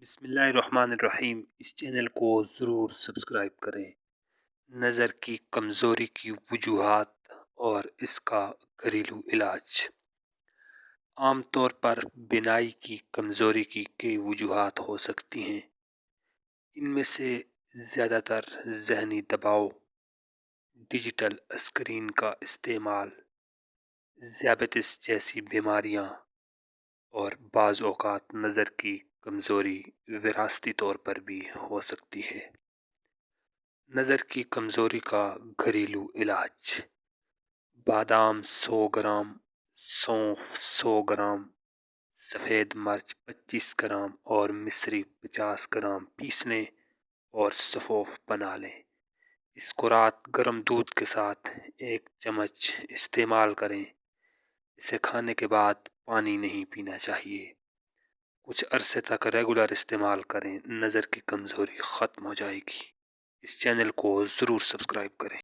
بسم اللہ الرحمن الرحیم۔ اس چینل کو ضرور سبسکرائب کریں۔ نظر کی کمزوری کی وجوہات اور اس کا گھریلو علاج۔ عام طور پر بینائی کی کمزوری کی کئی وجوہات ہو سکتی ہیں۔ ان میں سے زیادہ تر ذہنی دباؤ، ڈیجیٹل اسکرین کا استعمال، ذیابیطس جیسی بیماریاں اور بعض اوقات نظر کی کمزوری وراثتی طور پر بھی ہو سکتی ہے۔ نظر کی کمزوری کا گھریلو علاج: بادام 100 گرام، سونف 100 گرام، سفید مرچ 25 گرام اور مصری 50 گرام پیس لیں اور سفوف بنا لیں۔ اس کو رات گرم دودھ کے ساتھ 1 چمچ استعمال کریں۔ اسے کھانے کے بعد پانی نہیں پینا چاہیے۔ کچھ عرصے تک ریگولر استعمال کریں، نظر کی کمزوری ختم ہو جائے گی۔ اس چینل کو ضرور سبسکرائب کریں۔